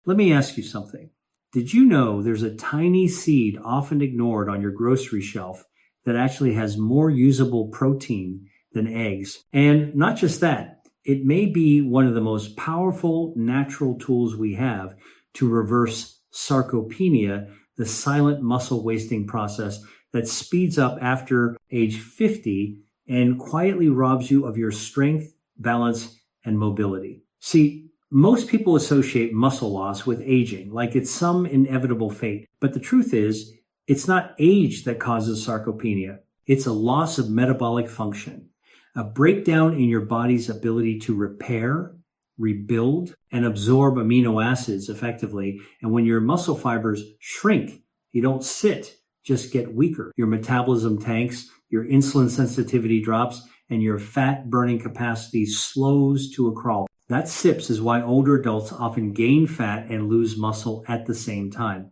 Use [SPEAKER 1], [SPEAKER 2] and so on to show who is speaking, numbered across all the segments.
[SPEAKER 1] Let me ask you something. Did you know there's a tiny seed often ignored on your grocery shelf that actually has more usable protein than eggs? And not just that, it may be one of the most powerful natural tools we have to reverse sarcopenia, the silent muscle wasting process that speeds up after age 50 and quietly robs you of your strength, balance, and mobility. See, most people associate muscle loss with aging, like it's some inevitable fate. But the truth is, it's not age that causes sarcopenia. It's a loss of metabolic function, a breakdown in your body's ability to repair, rebuild, and absorb amino acids effectively. And when your muscle fibers shrink, you don't sit, just get weaker. Your metabolism tanks, your insulin sensitivity drops, and your fat burning capacity slows to a crawl. That SIPS is why older adults often gain fat and lose muscle at the same time.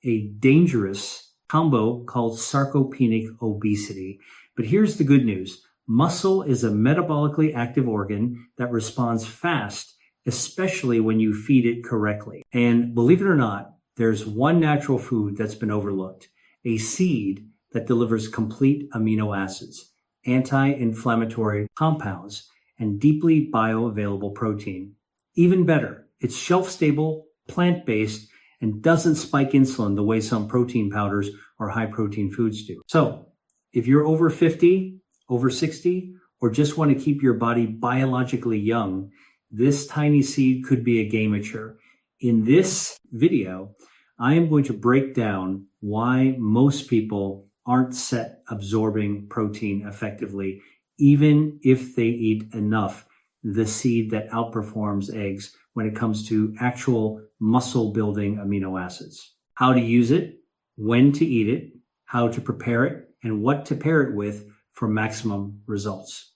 [SPEAKER 1] A dangerous combo called sarcopenic obesity. But here's the good news. Muscle is a metabolically active organ that responds fast, especially when you feed it correctly. And believe it or not, there's one natural food that's been overlooked, a seed that delivers complete amino acids, anti-inflammatory compounds, and deeply bioavailable protein. Even better, it's shelf-stable, plant-based, and doesn't spike insulin the way some protein powders or high-protein foods do. So, if you're over 50, over 60, or just want to keep your body biologically young, this tiny seed could be a game changer. In this video, I am going to break down why most people aren't set absorbing protein effectively, even if they eat enough, the seed that outperforms eggs when it comes to actual muscle building amino acids. How to use it, when to eat it, how to prepare it, and what to pair it with for maximum results.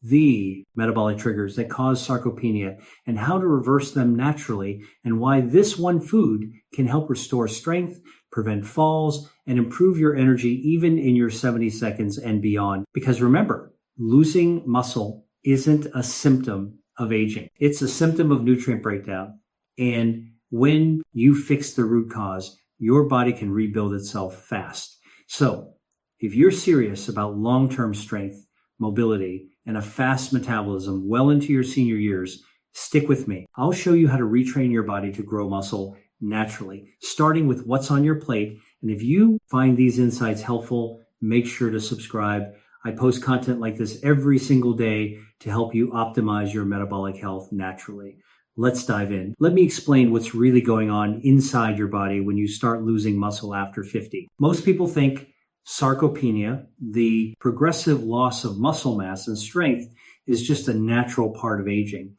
[SPEAKER 1] The metabolic triggers that cause sarcopenia and how to reverse them naturally, and why this one food can help restore strength, prevent falls, and improve your energy even in your 70 seconds and beyond. Because remember, losing muscle isn't a symptom of aging. It's a symptom of nutrient breakdown. And when you fix the root cause, your body can rebuild itself fast. So if you're serious about long-term strength, mobility, and a fast metabolism well into your senior years, stick with me. I'll show you how to retrain your body to grow muscle naturally, starting with what's on your plate. And if you find these insights helpful, make sure to subscribe. I post content like this every single day to help you optimize your metabolic health naturally. Let's dive in. Let me explain what's really going on inside your body when you start losing muscle after 50. Most people think sarcopenia, the progressive loss of muscle mass and strength, is just a natural part of aging.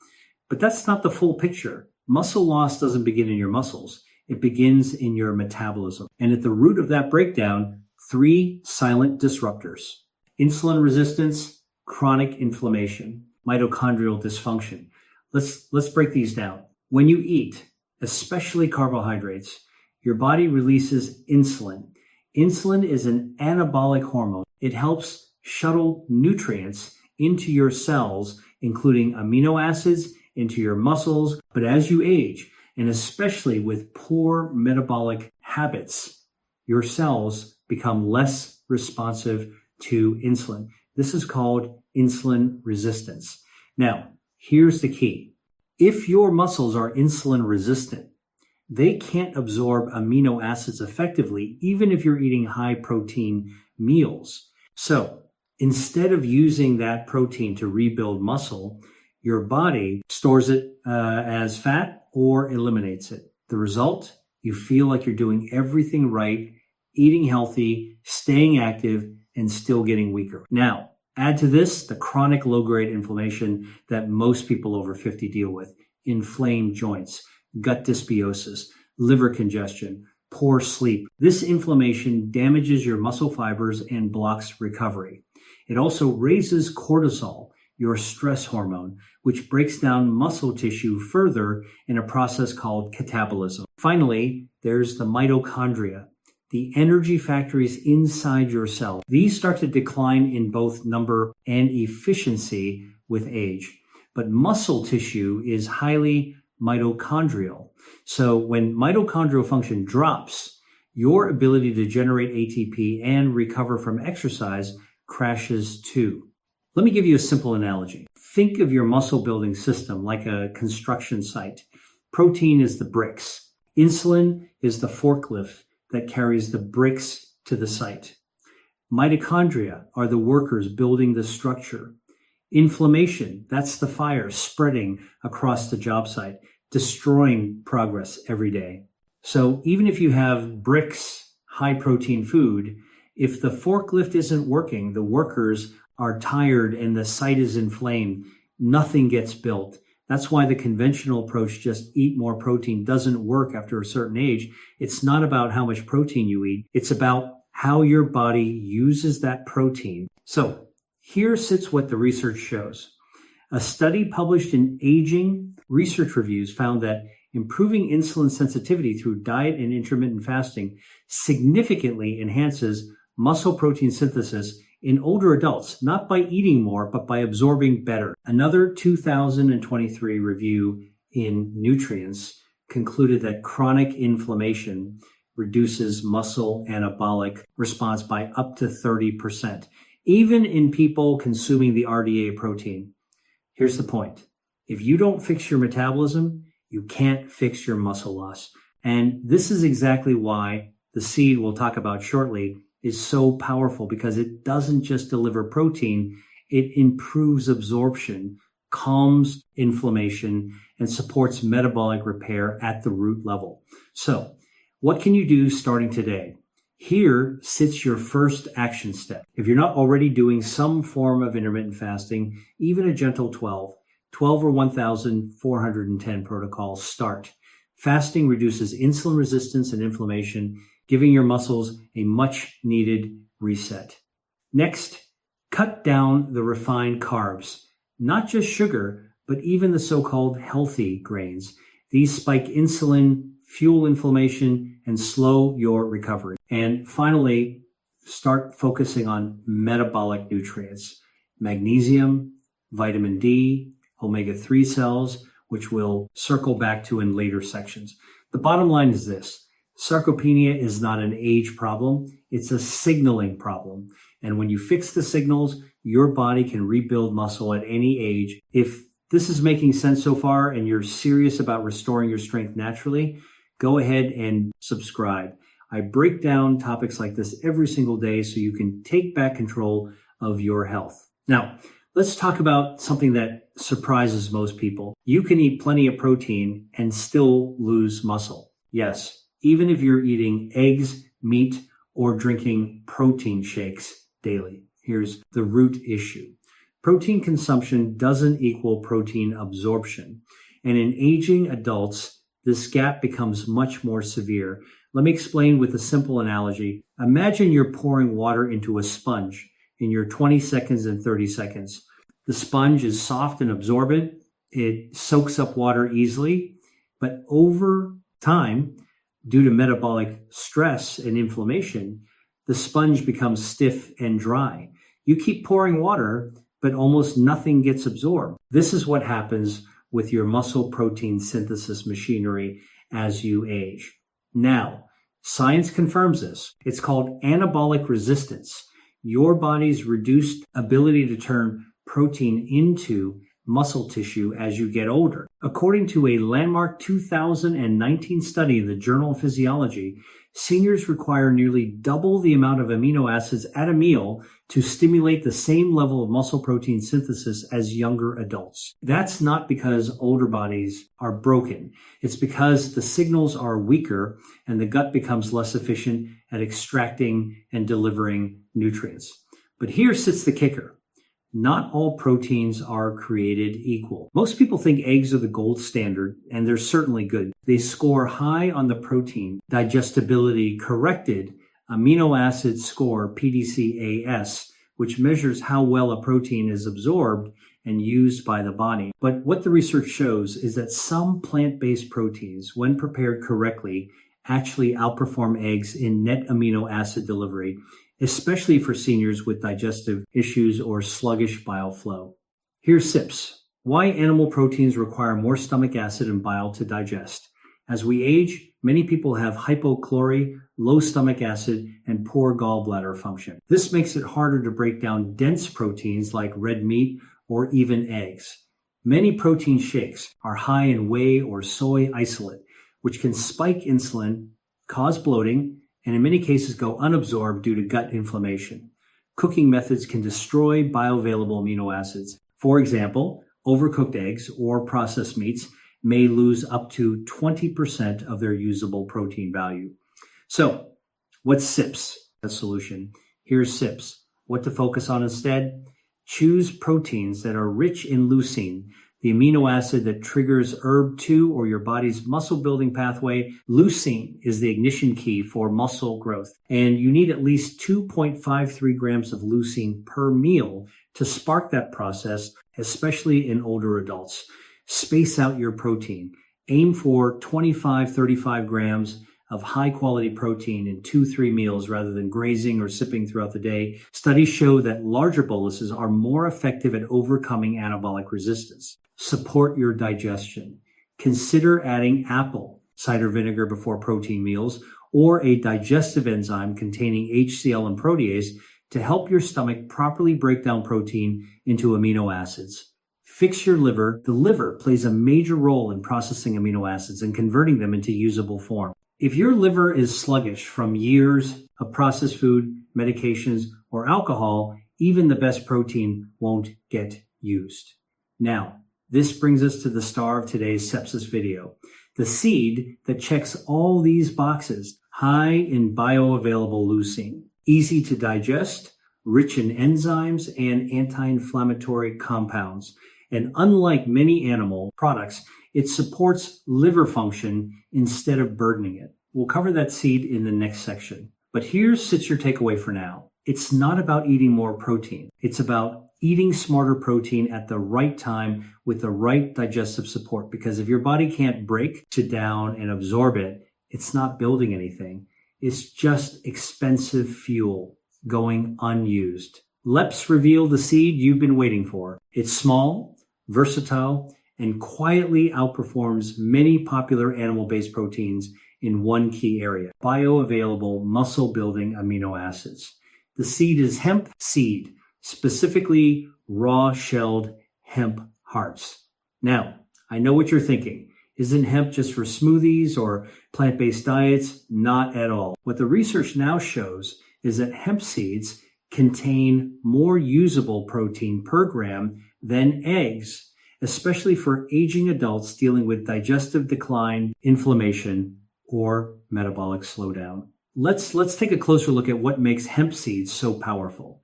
[SPEAKER 1] But that's not the full picture. Muscle loss doesn't begin in your muscles. It begins in your metabolism. And at the root of that breakdown, 3 silent disruptors: insulin resistance, chronic inflammation, mitochondrial dysfunction. Let's break these down. When you eat, especially carbohydrates, your body releases insulin. Insulin is an anabolic hormone. It helps shuttle nutrients into your cells, including amino acids, into your muscles. But as you age, and especially with poor metabolic habits, your cells become less responsive to insulin. This is called insulin resistance. Now, here's the key. If your muscles are insulin resistant, they can't absorb amino acids effectively, even if you're eating high protein meals. So instead of using that protein to rebuild muscle, your body stores it as fat or eliminates it. The result, you feel like you're doing everything right, eating healthy, staying active, and still getting weaker. Now, add to this the chronic low-grade inflammation that most people over 50 deal with: inflamed joints, gut dysbiosis, liver congestion, poor sleep. This inflammation damages your muscle fibers and blocks recovery. It also raises cortisol, your stress hormone, which breaks down muscle tissue further in a process called catabolism. Finally, there's the mitochondria, the energy factories inside your cell. These start to decline in both number and efficiency with age. But muscle tissue is highly mitochondrial. So when mitochondrial function drops, your ability to generate ATP and recover from exercise crashes too. Let me give you a simple analogy. Think of your muscle building system like a construction site. Protein is the bricks. Insulin is the forklift that carries the bricks to the site. Mitochondria are the workers building the structure. Inflammation, that's the fire spreading across the job site, destroying progress every day. So even if you have bricks, high protein food, if the forklift isn't working, the workers are tired and the site is inflamed, nothing gets built. That's why the conventional approach, just eat more protein, doesn't work after a certain age. It's not about how much protein you eat. It's about how your body uses that protein. So here sits what the research shows. A study published in Aging Research Reviews found that improving insulin sensitivity through diet and intermittent fasting significantly enhances muscle protein synthesis in older adults, not by eating more, but by absorbing better. Another 2023 review in Nutritionist concluded that chronic inflammation reduces muscle anabolic response by up to 30%, even in people consuming the RDA protein. Here's the point. If you don't fix your metabolism, you can't fix your muscle loss. And this is exactly why the seed we'll talk about shortly is so powerful, because it doesn't just deliver protein, it improves absorption, calms inflammation, and supports metabolic repair at the root level. So, what can you do starting today? Here sits your first action step. If you're not already doing some form of intermittent fasting, even a gentle 12 or 1,410 protocols, start. Fasting reduces insulin resistance and inflammation, giving your muscles a much needed reset. Next, cut down the refined carbs, not just sugar, but even the so-called healthy grains. These spike insulin, fuel inflammation, and slow your recovery. And finally, start focusing on metabolic nutrients, magnesium, vitamin D, omega-3 cells, which we'll circle back to in later sections. The bottom line is this. Sarcopenia is not an age problem. It's a signaling problem. And when you fix the signals, your body can rebuild muscle at any age. If this is making sense so far and you're serious about restoring your strength naturally, go ahead and subscribe. I break down topics like this every single day so you can take back control of your health. Now, let's talk about something that surprises most people. You can eat plenty of protein and still lose muscle. Yes. Even if you're eating eggs, meat, or drinking protein shakes daily. Here's the root issue. Protein consumption doesn't equal protein absorption. And in aging adults, this gap becomes much more severe. Let me explain with a simple analogy. Imagine you're pouring water into a sponge in your 20 seconds and 30 seconds. The sponge is soft and absorbent. It soaks up water easily. But over time, due to metabolic stress and inflammation, the sponge becomes stiff and dry. You keep pouring water, but almost nothing gets absorbed. This is what happens with your muscle protein synthesis machinery as you age. Now, science confirms this. It's called anabolic resistance. Your body's reduced ability to turn protein into muscle tissue as you get older. According to a landmark 2019 study in the Journal of Physiology, seniors require nearly double the amount of amino acids at a meal to stimulate the same level of muscle protein synthesis as younger adults. That's not because older bodies are broken. It's because the signals are weaker and the gut becomes less efficient at extracting and delivering nutrients. But here sits the kicker. Not all proteins are created equal. Most people think eggs are the gold standard, and they're certainly good. They score high on the protein digestibility corrected amino acid score, PDCAS, which measures how well a protein is absorbed and used by the body. But what the research shows is that some plant-based proteins, when prepared correctly, actually outperform eggs in net amino acid delivery, especially for seniors with digestive issues or sluggish bile flow. Here's SIPS. Why animal proteins require more stomach acid and bile to digest. As we age, many people have hypochloremia, low stomach acid, and poor gallbladder function. This makes it harder to break down dense proteins like red meat or even eggs. Many protein shakes are high in whey or soy isolate, which can spike insulin, cause bloating, and in many cases go unabsorbed due to gut inflammation. Cooking methods can destroy bioavailable amino acids. For example, overcooked eggs or processed meats may lose up to 20% of their usable protein value. So, what's SIPS? The solution. Here's SIPS. What to focus on instead? Choose proteins that are rich in leucine, the amino acid that triggers ERB2 or your body's muscle building pathway. Leucine is the ignition key for muscle growth, and you need at least 2.53 grams of leucine per meal to spark that process, especially in older adults. Space out your protein. Aim for 25-35 grams of high-quality protein in 2-3 meals rather than grazing or sipping throughout the day. Studies show that larger boluses are more effective at overcoming anabolic resistance. Support your digestion. Consider adding apple cider vinegar before protein meals or a digestive enzyme containing HCl and protease to help your stomach properly break down protein into amino acids. Fix your liver. The liver plays a major role in processing amino acids and converting them into usable form. If your liver is sluggish from years of processed food, medications, or alcohol, even the best protein won't get used. Now, this brings us to the star of today's sepsis video. The seed that checks all these boxes, high in bioavailable leucine, easy to digest, rich in enzymes and anti-inflammatory compounds. And unlike many animal products, it supports liver function instead of burdening it. We'll cover that seed in the next section. But here sits your takeaway for now. It's not about eating more protein. It's about eating smarter protein at the right time with the right digestive support. Because if your body can't break it down and absorb it, it's not building anything. It's just expensive fuel going unused. Let's reveal the seed you've been waiting for. It's small, versatile, and quietly outperforms many popular animal-based proteins in one key area: bioavailable muscle-building amino acids. The seed is hemp seed, specifically raw-shelled hemp hearts. Now, I know what you're thinking. Isn't hemp just for smoothies or plant-based diets? Not at all. What the research now shows is that hemp seeds contain more usable protein per gram than eggs, especially for aging adults dealing with digestive decline, inflammation, or metabolic slowdown. Let's take a closer look at what makes hemp seeds so powerful.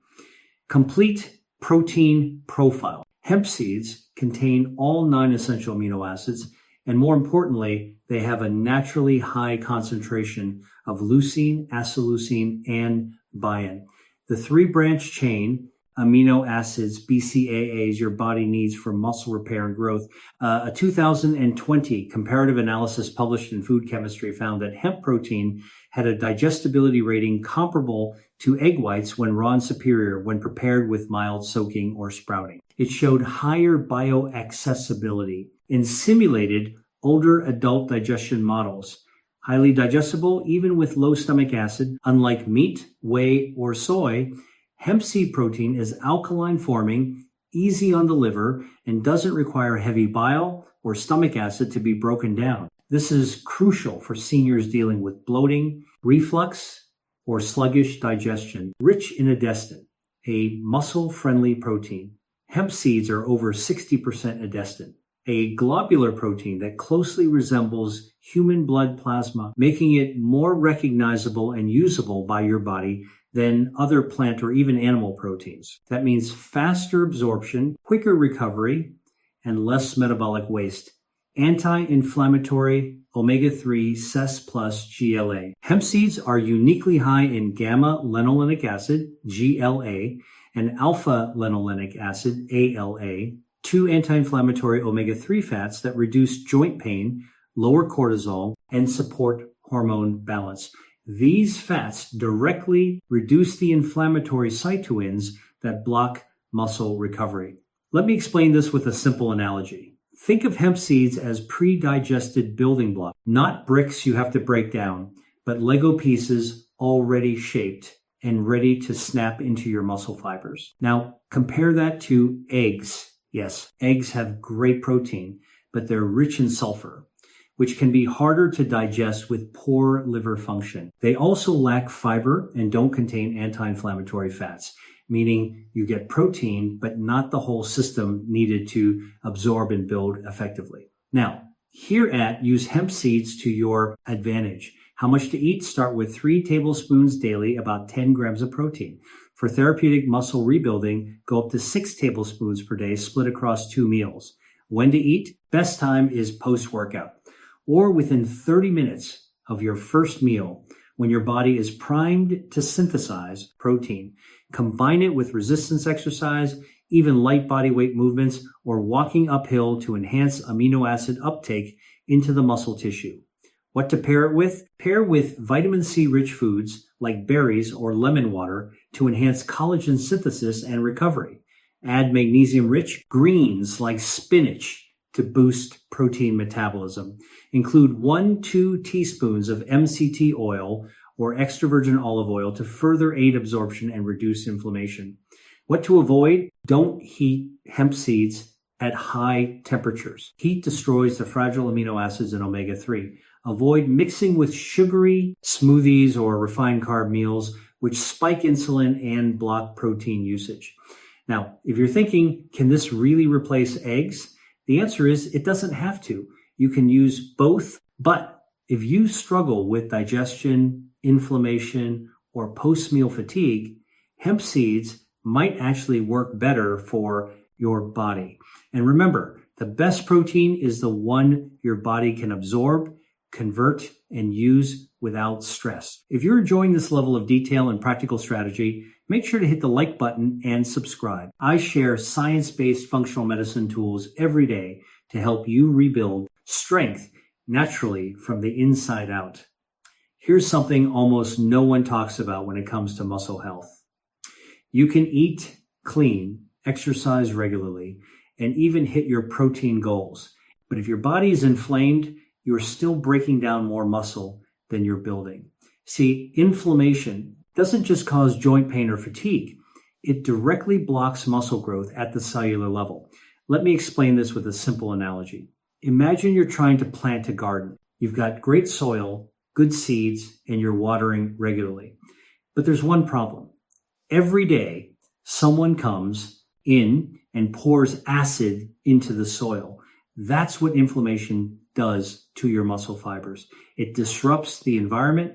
[SPEAKER 1] Complete protein profile. Hemp seeds contain all 9 essential amino acids, and more importantly, they have a naturally high concentration of leucine, isoleucine, and biotin. The 3-branch chain amino acids, BCAAs, your body needs for muscle repair and growth. A 2020 comparative analysis published in Food Chemistry found that hemp protein had a digestibility rating comparable to egg whites when raw and superior when prepared with mild soaking or sprouting. It showed higher bioaccessibility in simulated older adult digestion models. Highly digestible even with low stomach acid. Unlike meat, whey, or soy, hemp seed protein is alkaline forming, easy on the liver, and doesn't require heavy bile or stomach acid to be broken down. This is crucial for seniors dealing with bloating, reflux, or sluggish digestion. Rich in edestin, a muscle-friendly protein. Hemp seeds are over 60% edestin, a globular protein that closely resembles human blood plasma, making it more recognizable and usable by your body than other plant or even animal proteins. That means faster absorption, quicker recovery, and less metabolic waste. Anti-inflammatory omega-3 CES plus GLA. Hemp seeds are uniquely high in gamma-linolenic acid, GLA, and alpha-linolenic acid, ALA, 2 anti-inflammatory omega-3 fats that reduce joint pain, lower cortisol, and support hormone balance. These fats directly reduce the inflammatory cytokines that block muscle recovery. Let me explain this with a simple analogy. Think of hemp seeds as pre-digested building blocks, not bricks you have to break down, but Lego pieces already shaped and ready to snap into your muscle fibers. Now, compare that to eggs. Yes, eggs have great protein, but they're rich in sulfur, which can be harder to digest with poor liver function. They also lack fiber and don't contain anti-inflammatory fats, meaning you get protein, but not the whole system needed to absorb and build effectively. Now, here at use hemp seeds to your advantage. How much to eat? Start with 3 tablespoons daily, about 10 grams of protein. For therapeutic muscle rebuilding, go up to 6 tablespoons per day, split across 2 meals. When to eat? Best time is post-workout, or within 30 minutes of your first meal, when your body is primed to synthesize protein. Combine it with resistance exercise, even light body weight movements, or walking uphill to enhance amino acid uptake into the muscle tissue. What to pair it with? Pair with vitamin C rich foods like berries or lemon water to enhance collagen synthesis and recovery. Add magnesium rich greens like spinach to boost protein metabolism. Include 1-2 teaspoons of MCT oil or extra virgin olive oil to further aid absorption and reduce inflammation. What to avoid? Don't heat hemp seeds at high temperatures. Heat destroys the fragile amino acids in omega-3. Avoid mixing with sugary smoothies or refined carb meals, which spike insulin and block protein usage. Now, if you're thinking, can this really replace eggs? The answer is it doesn't have to. You can use both, but if you struggle with digestion, inflammation, or post-meal fatigue, hemp seeds might actually work better for your body. And remember, the best protein is the one your body can absorb, convert, and use without stress. If you're enjoying this level of detail and practical strategy, make sure to hit the like button and subscribe. I share science-based functional medicine tools every day to help you rebuild strength naturally from the inside out. Here's something almost no one talks about when it comes to muscle health. You can eat clean, exercise regularly, and even hit your protein goals. But if your body is inflamed, you're still breaking down more muscle than you're building. See, inflammation doesn't just cause joint pain or fatigue. It directly blocks muscle growth at the cellular level. Let me explain this with a simple analogy. Imagine you're trying to plant a garden. You've got great soil, good seeds, and you're watering regularly. But there's one problem. Every day, someone comes in and pours acid into the soil. That's what inflammation does to your muscle fibers. It disrupts the environment,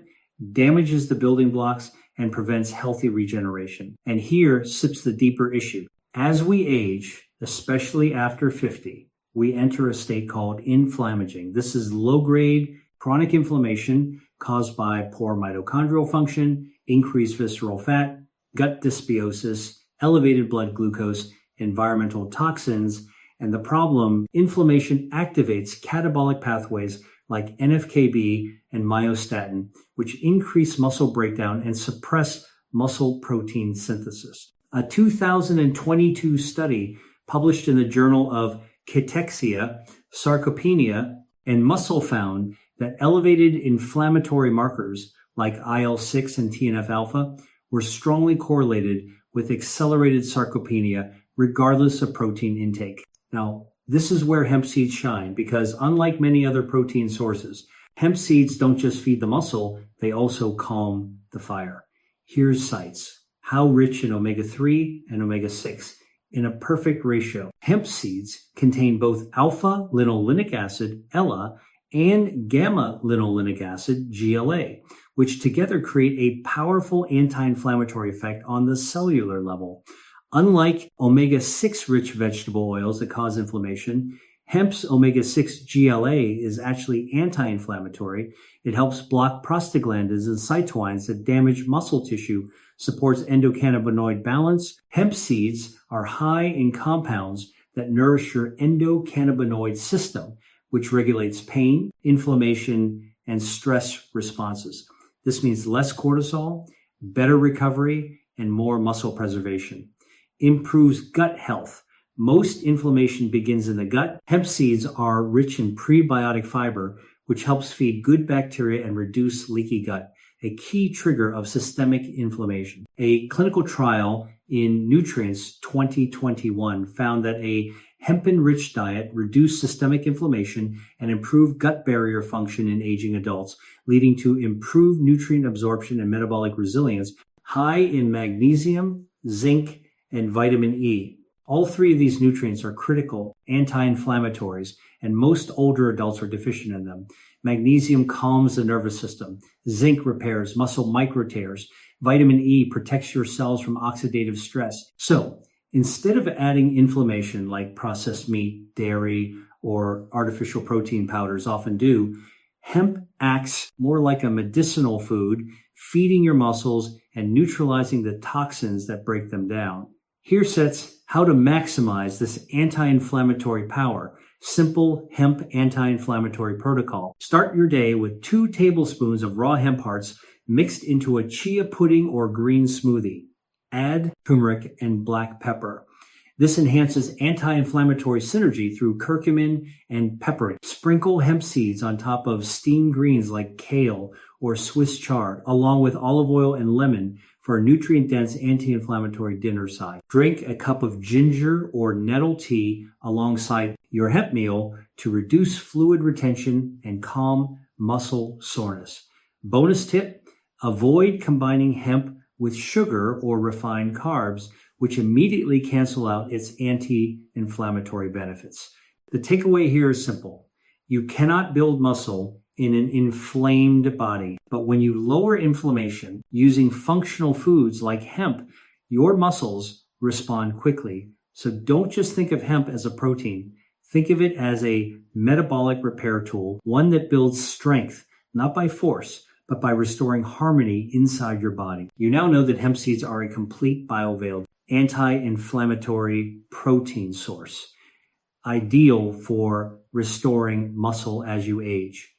[SPEAKER 1] damages the building blocks, and prevents healthy regeneration. And here sits the deeper issue. As we age, especially after 50, we enter a state called inflammaging. This is low-grade chronic inflammation caused by poor mitochondrial function, increased visceral fat, gut dysbiosis, elevated blood glucose, environmental toxins, and the problem, inflammation activates catabolic pathways like NFKB and myostatin, which increase muscle breakdown and suppress muscle protein synthesis. A 2022 study published in the Journal of Cachexia, Sarcopenia, and Muscle found that elevated inflammatory markers like IL-6 and TNF-alpha were strongly correlated with accelerated sarcopenia regardless of protein intake. Now, this is where hemp seeds shine because unlike many other protein sources, hemp seeds don't just feed the muscle, they also calm the fire. Here's sites. How rich in omega-3 and omega-6 in a perfect ratio. Hemp seeds contain both alpha-linolenic acid, ELA, and gamma-linolenic acid, GLA, which together create a powerful anti-inflammatory effect on the cellular level. Unlike omega-6 rich vegetable oils that cause inflammation, hemp's omega-6 GLA is actually anti-inflammatory. It helps block prostaglandins and cytokines that damage muscle tissue, supports endocannabinoid balance. Hemp seeds are high in compounds that nourish your endocannabinoid system, which regulates pain, inflammation, and stress responses. This means less cortisol, better recovery, and more muscle preservation. Improves gut health Most inflammation begins in the gut. Hemp seeds are rich in prebiotic fiber, which helps feed good bacteria and reduce leaky gut, a key trigger of systemic inflammation. A clinical trial in Nutritionist 2021 found that a hemp-enriched diet reduced systemic inflammation and improved gut barrier function in aging adults, leading to improved nutrient absorption and metabolic resilience, high in magnesium, zinc, and vitamin E. All three of these nutrients are critical anti-inflammatories, and most older adults are deficient in them. Magnesium calms the nervous system. Zinc repairs muscle microtears. Vitamin E protects your cells from oxidative stress. So, instead of adding inflammation like processed meat, dairy, or artificial protein powders often do, hemp acts more like a medicinal food, feeding your muscles and neutralizing the toxins that break them down. Here sets how to maximize this anti-inflammatory power. Simple hemp anti-inflammatory protocol. Start your day with 2 tablespoons of raw hemp hearts mixed into a chia pudding or green smoothie. Add turmeric and black pepper. This enhances anti-inflammatory synergy through curcumin and peppermint. Sprinkle hemp seeds on top of steamed greens like kale or Swiss chard, along with olive oil and lemon for a nutrient-dense anti-inflammatory dinner side. Drink a cup of ginger or nettle tea alongside your hemp meal to reduce fluid retention and calm muscle soreness. Bonus tip, avoid combining hemp with sugar or refined carbs, which immediately cancel out its anti-inflammatory benefits. The takeaway here is simple. You cannot build muscle in an inflamed body, but when you lower inflammation using functional foods like hemp, your muscles respond quickly. So don't just think of hemp as a protein. Think of it as a metabolic repair tool, one that builds strength, not by force, but by restoring harmony inside your body. You now know that hemp seeds are a complete bioavailable anti-inflammatory protein source, ideal for restoring muscle as you age.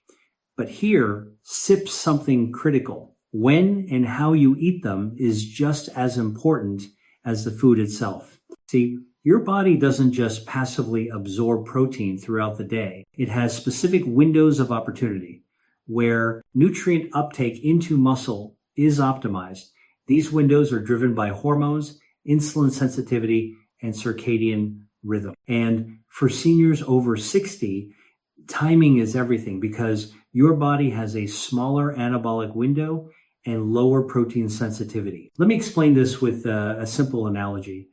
[SPEAKER 1] But here sips something critical. When and how you eat them is just as important as the food itself. See, your body doesn't just passively absorb protein throughout the day. It has specific windows of opportunity where nutrient uptake into muscle is optimized. These windows are driven by hormones, insulin sensitivity, and circadian rhythm. And for seniors over 60, timing is everything because your body has a smaller anabolic window and lower protein sensitivity. Let me explain this with a simple analogy.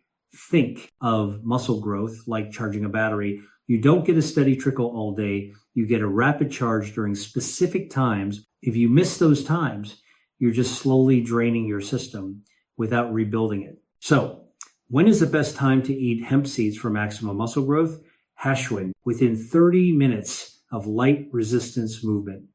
[SPEAKER 1] Think of muscle growth like charging a battery. You don't get a steady trickle all day. You get a rapid charge during specific times. If you miss those times, you're just slowly draining your system without rebuilding it. So, when is the best time to eat hemp seeds for maximum muscle growth? Hashwin, within 30 minutes of light resistance movement.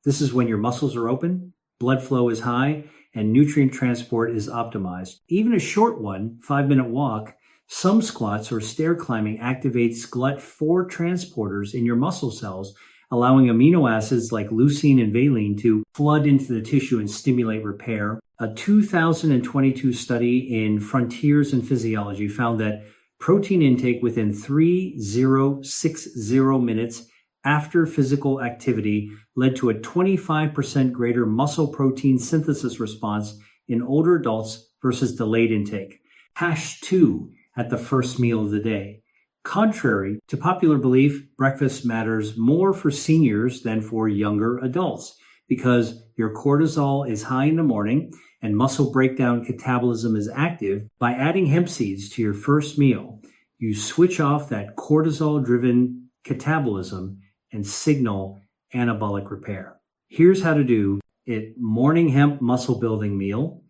[SPEAKER 1] This is when your muscles are open, blood flow is high, and nutrient transport is optimized. Even a short one, 5-minute walk, some squats or stair climbing activates GLUT4 transporters in your muscle cells, allowing amino acids like leucine and valine to flood into the tissue and stimulate repair. A 2022 study in Frontiers in Physiology found that protein intake within 3060 minutes after physical activity led to a 25% greater muscle protein synthesis response in older adults versus delayed intake. #2 at the first meal of the day. Contrary to popular belief, breakfast matters more for seniors than for younger adults because your cortisol is high in the morning and muscle breakdown catabolism is active. By adding hemp seeds to your first meal, you switch off that cortisol-driven catabolism and signal anabolic repair. Here's how to do it. Morning hemp muscle building meal,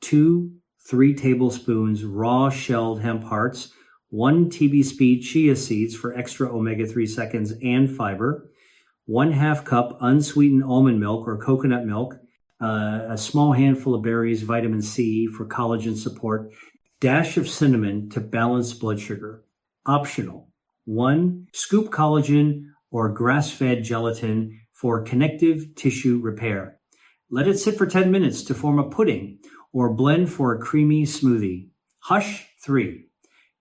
[SPEAKER 1] 2-3 tablespoons raw shelled hemp hearts, 1 TB chia seeds for extra omega-3 seconds and fiber, 1/2 cup unsweetened almond milk or coconut milk, a small handful of berries, vitamin C for collagen support, dash of cinnamon to balance blood sugar. Optional. 1 scoop collagen or grass-fed gelatin for connective tissue repair. Let it sit for 10 minutes to form a pudding or blend for a creamy smoothie. Hush 3.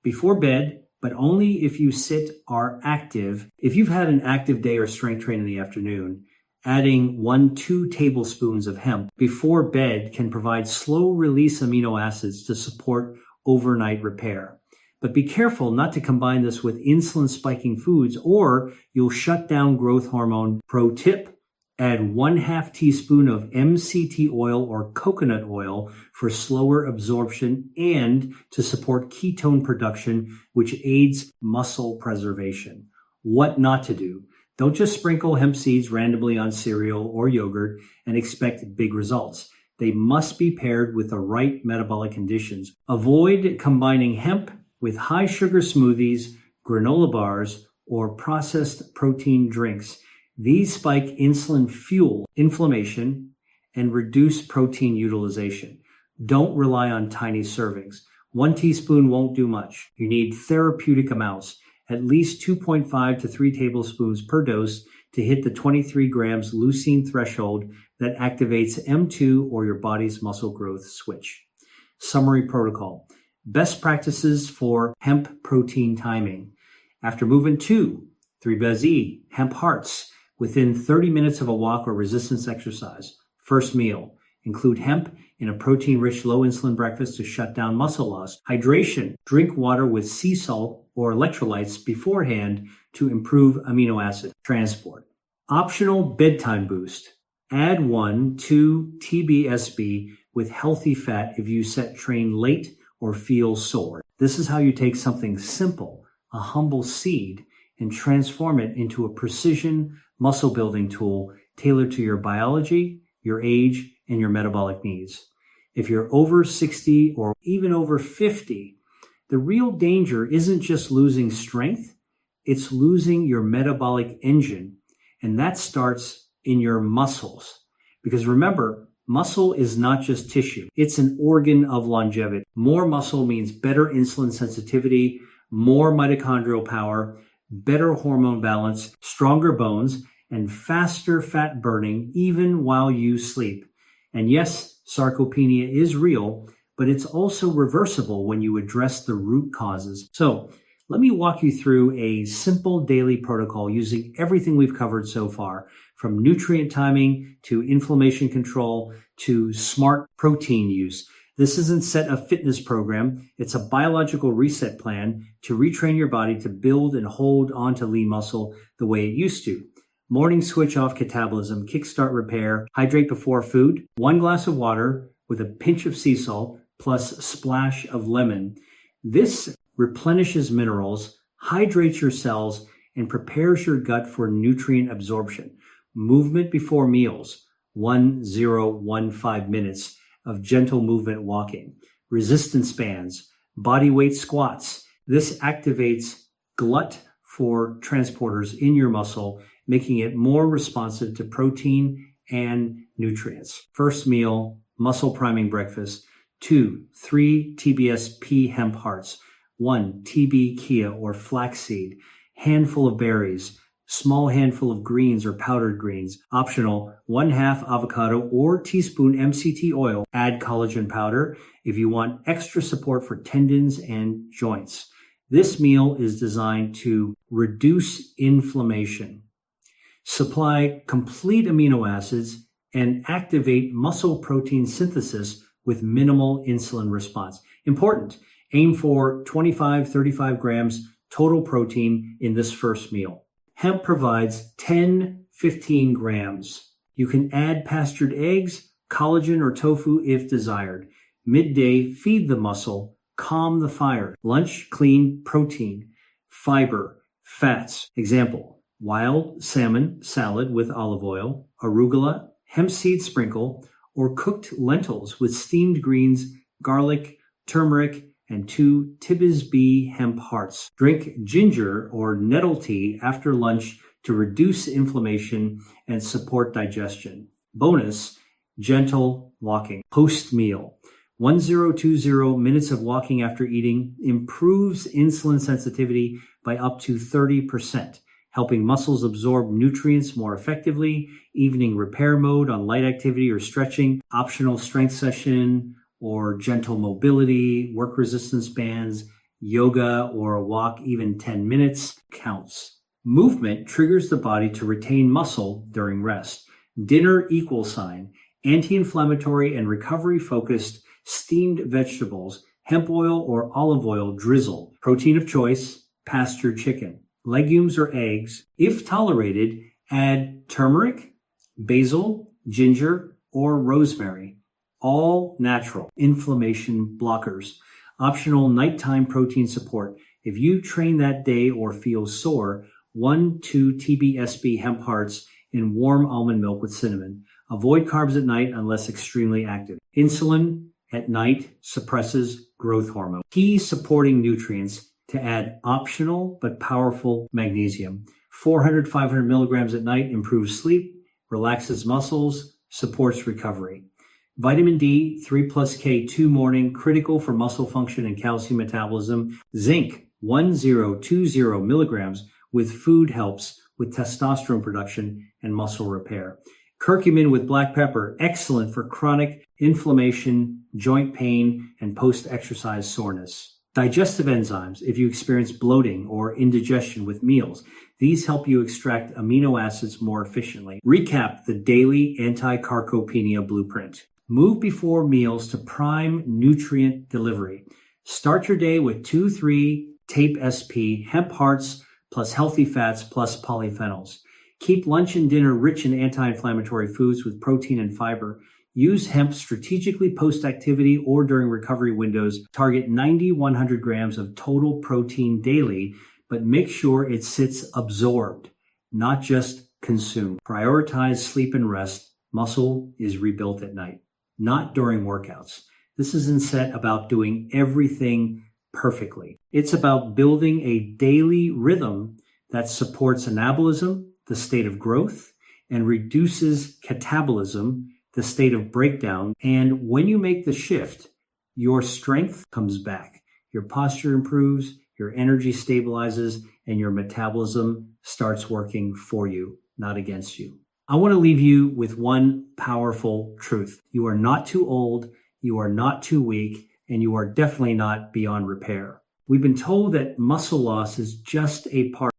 [SPEAKER 1] Before bed, but only if you sit are active. If you've had an active day or strength train in the afternoon, adding 1-2 tablespoons of hemp before bed can provide slow release amino acids to support overnight repair. But be careful not to combine this with insulin spiking foods or you'll shut down growth hormone. Pro tip, add 1/2 teaspoon of MCT oil or coconut oil for slower absorption and to support ketone production, which aids muscle preservation. What not to do. Don't just sprinkle hemp seeds randomly on cereal or yogurt and expect big results. They must be paired with the right metabolic conditions. Avoid combining hemp with high sugar smoothies, granola bars, or processed protein drinks. These spike insulin, fuel inflammation, and reduce protein utilization. Don't rely on tiny servings. 1 teaspoon won't do much. You need therapeutic amounts, at least 2.5 to 3 tablespoons per dose to hit the 23 grams leucine threshold that activates M2 or your body's muscle growth switch. Summary protocol. Best practices for hemp protein timing. After movement 2, 3-BEZ, hemp hearts, within 30 minutes of a walk or resistance exercise. First meal. Include hemp in a protein-rich low-insulin breakfast to shut down muscle loss. Hydration. Drink water with sea salt or electrolytes beforehand to improve amino acid transport. Optional bedtime boost. Add 1-2 TBSB with healthy fat if you set train late or feel sore. This is how you take something simple, a humble seed, and transform it into a precision muscle building tool tailored to your biology, your age, and your metabolic needs. If you're over 60 or even over 50, the real danger isn't just losing strength, it's losing your metabolic engine. And that starts in your muscles. Because remember, muscle is not just tissue, it's an organ of longevity. More muscle means better insulin sensitivity, more mitochondrial power, better hormone balance, stronger bones, and faster fat burning even while you sleep. And yes, sarcopenia is real, but it's also reversible when you address the root causes. So let me walk you through a simple daily protocol using everything we've covered so far, from nutrient timing to inflammation control to smart protein use. This isn't set a fitness program. It's a biological reset plan to retrain your body to build and hold onto lean muscle the way it used to. Morning switch off catabolism, kickstart repair, hydrate before food, 1 glass of water with a pinch of sea salt plus a splash of lemon. This replenishes minerals, hydrates your cells, and prepares your gut for nutrient absorption. Movement before meals, 1015 minutes of gentle movement walking. Resistance bands, body weight squats. This activates glut for transporters in your muscle, making it more responsive to protein and nutrients. First meal, muscle priming breakfast. 2, 3 TBSP hemp hearts. 1 TB chia or flaxseed. Handful of berries. Small handful of greens or powdered greens. Optional, 1/2 avocado or teaspoon MCT oil. Add collagen powder if you want extra support for tendons and joints. This meal is designed to reduce inflammation, supply complete amino acids, and activate muscle protein synthesis with minimal insulin response. Important, aim for 25-35 grams total protein in this first meal. Hemp provides 10-15 grams. You can add pastured eggs, collagen, or tofu if desired. Midday, feed the muscle, calm the fire. Lunch, clean protein, fiber, fats. Example, wild salmon salad with olive oil, arugula, hemp seed sprinkle, or cooked lentils with steamed greens, garlic, turmeric, and 2 TBSB hemp hearts. Drink ginger or nettle tea after lunch to reduce inflammation and support digestion. Bonus, gentle walking. Post-meal, 1020 minutes of walking after eating improves insulin sensitivity by up to 30%, helping muscles absorb nutrients more effectively. Evening repair mode on light activity or stretching. Optional strength session or gentle mobility, work resistance bands. Yoga or a walk, even 10 minutes, counts. Movement triggers the body to retain muscle during rest. Dinner equal sign, anti-inflammatory and recovery-focused steamed vegetables, hemp oil or olive oil drizzle. Protein of choice, pastured chicken. Legumes or eggs. If tolerated, add turmeric, basil, ginger, or rosemary. All natural. Inflammation blockers. Optional nighttime protein support. If you train that day or feel sore, 1-2 TBSB hemp hearts in warm almond milk with cinnamon. Avoid carbs at night unless extremely active. Insulin at night suppresses growth hormone. Key supporting nutrients to add optional but powerful magnesium. 400-500 milligrams at night improves sleep, relaxes muscles, supports recovery. Vitamin D, 3+K2 morning, critical for muscle function and calcium metabolism. Zinc, 1020 milligrams with food helps with testosterone production and muscle repair. Curcumin with black pepper, excellent for chronic inflammation, joint pain, and post-exercise soreness. Digestive enzymes, if you experience bloating or indigestion with meals. These help you extract amino acids more efficiently. Recap the daily anti-sarcopenia blueprint. Move before meals to prime nutrient delivery. Start your day with 2-3 tape SP, hemp hearts, plus healthy fats, plus polyphenols. Keep lunch and dinner rich in anti-inflammatory foods with protein and fiber. Use hemp strategically post-activity or during recovery windows. Target 90-100 grams of total protein daily, but make sure it sits absorbed, not just consumed. Prioritize sleep and rest. Muscle is rebuilt at night, not during workouts. This isn't set about doing everything perfectly. It's about building a daily rhythm that supports anabolism, the state of growth, and reduces catabolism, the state of breakdown. And when you make the shift, your strength comes back, your posture improves, your energy stabilizes, and your metabolism starts working for you, not against you. I want to leave you with one powerful truth. You are not too old, you are not too weak, and you are definitely not beyond repair. We've been told that muscle loss is just a part